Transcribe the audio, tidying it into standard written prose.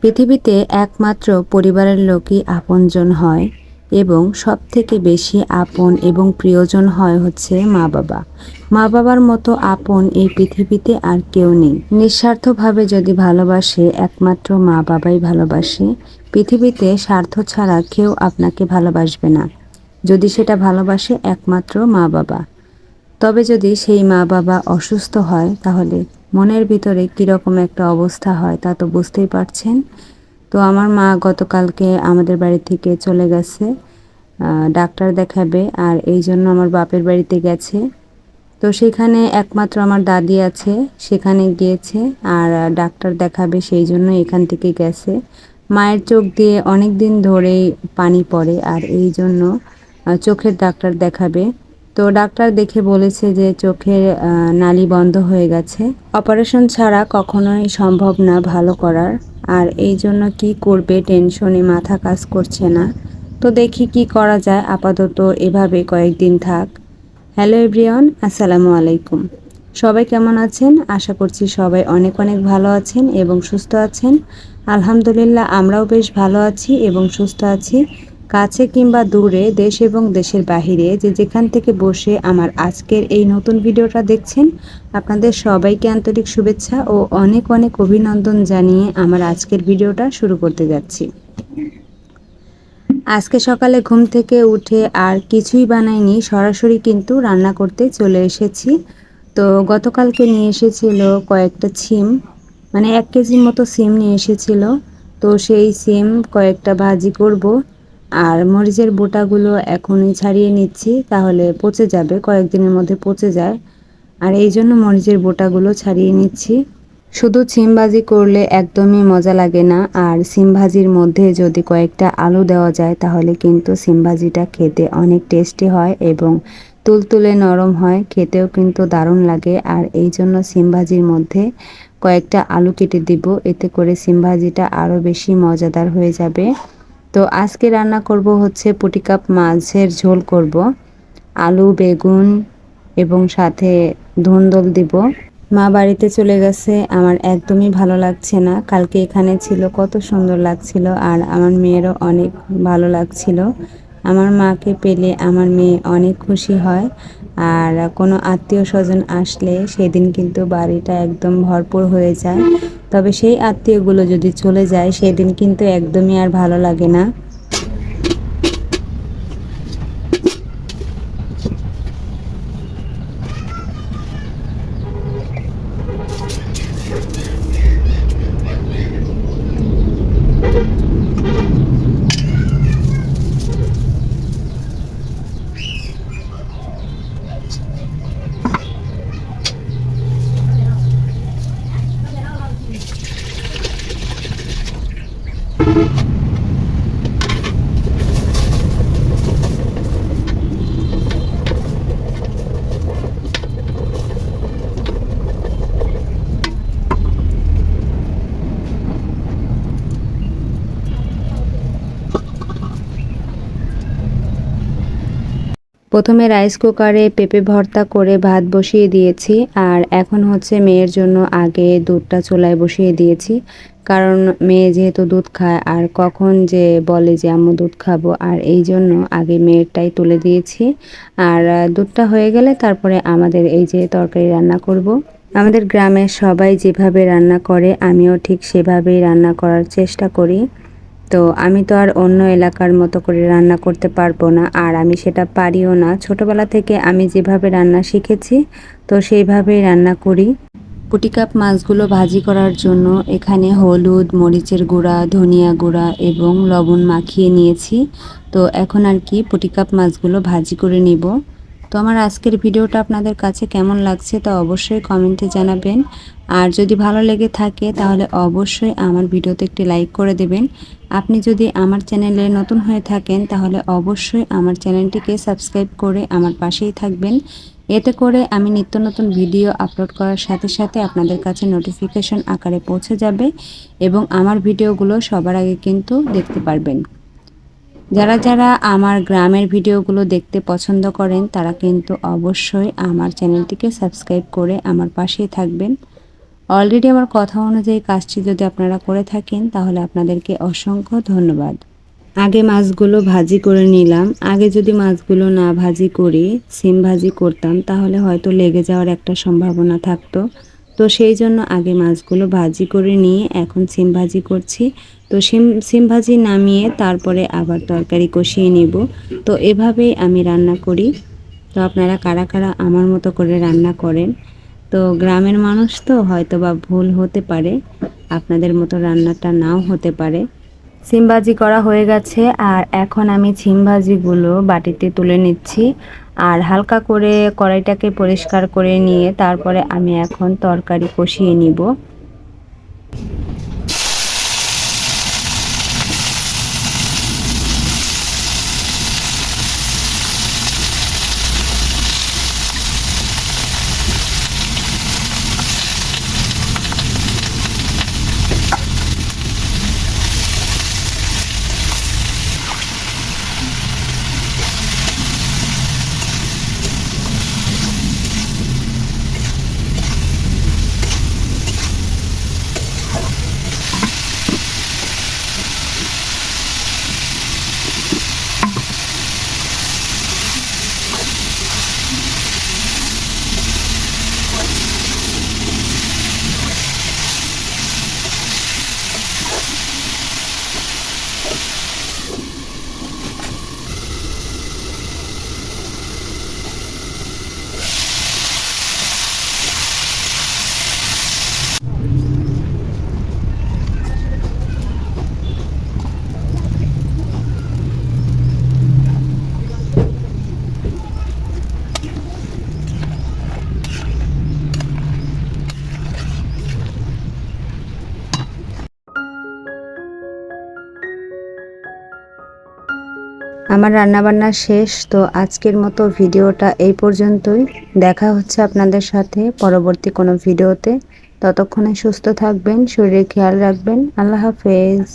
পৃথিবীতে একমাত্র পরিবারের লোকই আপনজন হয় এবং সবথেকে বেশি আপন এবং প্রিয়জন হয় হচ্ছে মা বাবা। মা বাবার মতো আপন এই পৃথিবীতে আর কেউ নেই। নিঃস্বার্থভাবে যদি ভালোবাসে একমাত্র মা বাবাই ভালোবাসে। পৃথিবীতে স্বার্থ ছাড়া কেউ আপনাকে ভালোবাসবে না। যদি সেটা ভালোবাসে একমাত্র মা বাবা। তবে যদি সেই মা বাবা অসুস্থ হয় তাহলে মনের ভিতরে কীরকম একটা অবস্থা হয় তা তো বুঝতেই পারছেন। তো আমার মা গতকালকে আমাদের বাড়ি থেকে চলে গেছে ডাক্তার দেখাবে, আর এই জন্য আমার বাপের বাড়িতে গেছে। তো সেখানে একমাত্র আমার দাদি আছে, সেখানে গিয়েছে আর ডাক্তার দেখাবে সেই জন্য এখান থেকে গেছে। মায়ের চোখ দিয়ে অনেক দিন ধরেই পানি পড়ে আর এই জন্য চোখের ডাক্তার দেখাবে। তো ডাক্তার দেখে বলেছে যে চোখের নালি বন্ধ হয়ে গেছে, অপারেশন ছাড়া কখনোই সম্ভব না ভালো করার। আর এই জন্য কি করবে টেনশনে মাথা কাজ করছে না। তো দেখি কি করা যায়, আপাতত এভাবে কয়েকদিন থাক। হ্যালো এভরিওয়ান, আসসালামু আলাইকুম। সবাই কেমন আছেন? আশা করছি সবাই অনেক অনেক ভালো আছেন এবং সুস্থ আছেন। আলহামদুলিল্লাহ আমরাও বেশ ভালো আছি এবং সুস্থ আছি। কাছে কিংবা দূরে, দেশ এবং দেশের বাহিরে যে যেখান থেকে বসে আমার আজকের এই নতুন ভিডিওটা দেখছেন, আপনাদের সবাইকে আন্তরিক শুভেচ্ছা ও অনেক অনেক অভিনন্দন জানিয়ে আমার আজকের ভিডিওটা শুরু করতে যাচ্ছি। আজকে সকালে ঘুম থেকে উঠে আর কিছুই বানাইনি, সরাসরি কিন্তু রান্না করতে চলে এসেছি। তো গতকালকে নিয়ে এসেছিল কয়েকটা সিম, মানে 1 কেজির মতো সিম নিয়ে এসেছিল। তো সেই সিম কয়েকটা ভাজি করব আর মরিচের বোটাগুলো এখনই ছাড়িয়ে নিচ্ছি, তাহলে পচে যাবে, কয়েকদিনের মধ্যে পচে যায়। আর এই জন্য মরিচের বোটাগুলো ছাড়িয়ে নিচ্ছি। শুধু সিম ভাজি করলে একদমই মজা লাগে না, আর সিম ভাজির মধ্যে যদি কয়েকটা আলু দেওয়া যায় তাহলে কিন্তু সিম ভাজিটা খেতে অনেক টেস্টি হয় এবং তুলতুলে নরম হয়, খেতেও কিন্তু দারুণ লাগে। আর এই জন্য সিম ভাজির মধ্যে কয়েকটা আলু কেটে দিব, এতে করে সিম ভাজিটা আরও বেশি মজাদার হয়ে যাবে। তো আজকে রান্না করব হচ্ছে পুঁটি কাপ মাছের ঝোল করব, আলু বেগুন এবং সাথে ধুন্দল দিব। মা বাড়িতে চলে গেছে, আমার একদমই ভালো লাগছে না। কালকে এখানে ছিল, কত সুন্দর লাগছিল আর আমার মেয়েরও অনেক ভালো লাগছিল। আমার মাকে পেলে আমার মেয়ে অনেক খুশি হয়। আর কোনো আত্মীয় স্বজন আসলে সেদিন কিন্তু বাড়িটা একদম ভরপুর হয়ে যায়। তবে সেই আত্মীয়গুলো যদি চলে যায় সেদিন কিন্তু একদমই আর ভালো লাগে না। প্রথমে রাইস কুকারে পেঁপে ভর্তা করে ভাত বসিয়ে দিয়েছি, আর এখন হচ্ছে মেয়ের জন্য আগে দুধটা চুলায় বসিয়ে দিয়েছি। কারণ মেয়ে যেহেতু দুধ খায় আর কখন যে বলে যে আম্মু দুধ খাবো, আর এই জন্য আগে মেয়েরটাই তুলে দিয়েছি। আর দুধটা হয়ে গেলে তারপরে আমাদের এই যে তরকারি রান্না করব। আমাদের গ্রামের সবাই যেভাবে রান্না করে আমিও ঠিক সেভাবেই রান্না করার চেষ্টা করি। তো আমি তো আর অন্য এলাকার মতো করে রান্না করতে পারবো না, আর আমি সেটা পারিও না। ছোটবেলা থেকে আমি যেভাবে রান্না শিখেছি তো সেইভাবেই রান্না করি। পুঁটি কাপ মাছগুলো ভাজি করার জন্য এখানে হলুদ, মরিচের গুঁড়া, ধনিয়া গুঁড়া এবং লবণ মাখিয়ে নিয়েছি। তো এখন আর কি পুঁটি কাপ মাছগুলো ভাজি করে নিব। তো আমার আজকের ভিডিওটা আপনাদের কাছে কেমন লাগছে তা অবশ্যই কমেন্টে জানাবেন। আর যদি ভালো লেগে থাকে তাহলে অবশ্যই আমার ভিডিওতে একটি লাইক করে দেবেন। আপনি যদি আমার চ্যানেলে নতুন হয়ে থাকেন তাহলে অবশ্যই আমার চ্যানেলটিকে সাবস্ক্রাইব করে আমার পাশেই থাকবেন। এতে করে আমি নিত্য নতুন ভিডিও আপলোড করার সাথে সাথে আপনাদের কাছে নোটিফিকেশন আকারে পৌঁছে যাবে এবং আমার ভিডিওগুলো সবার আগে কিন্তু দেখতে পারবেন। যারা যারা আমার গ্রামের ভিডিওগুলো দেখতে পছন্দ করেন তারা কিন্তু অবশ্যই আমার চ্যানেলটিকে সাবস্ক্রাইব করে আমার পাশেই থাকবেন। অলরেডি আমার কথা অনুযায়ী কাজটি যদি আপনারা করে থাকেন তাহলে আপনাদেরকে অসংখ্য ধন্যবাদ। আগে মাছগুলো ভাজি করে নিলাম। আগে যদি মাছগুলো না ভাজি করি, সিম ভাজি করতাম তাহলে হয়তো লেগে যাওয়ার একটা সম্ভাবনা থাকতো। তো সেই জন্য আগে মাছগুলো ভাজি করে নিয়ে এখন সিম ভাজি করছি। তো সিম ভাজি নামিয়ে তারপরে আবার তরকারি কষিয়ে নিব। তো এভাবেই আমি রান্না করি। তো আপনারা কারা কারা আমার মতো করে রান্না করেন? তো গ্রামের মানুষ তো হয়তো বা ভুল হতে পারে, আপনাদের মতো রান্নাটা নাও হতে পারে। সিম ভাজি করা হয়ে গেছে আর এখন আমি সিম ভাজিগুলো বাটিতে তুলে নিচ্ছি আর হালকা করে কড়াইটাকে পরিষ্কার করে নিয়ে তারপরে আমি এখন তরকারি কষিয়ে নিব। আমার রান্নাবান্না শেষ। তো আজকের মতো ভিডিওটা এই পর্যন্তই। দেখা হচ্ছে আপনাদের সাথে পরবর্তী কোনো ভিডিওতে। ততক্ষণে সুস্থ থাকবেন, শরীরের খেয়াল রাখবেন। আল্লাহ হাফেজ।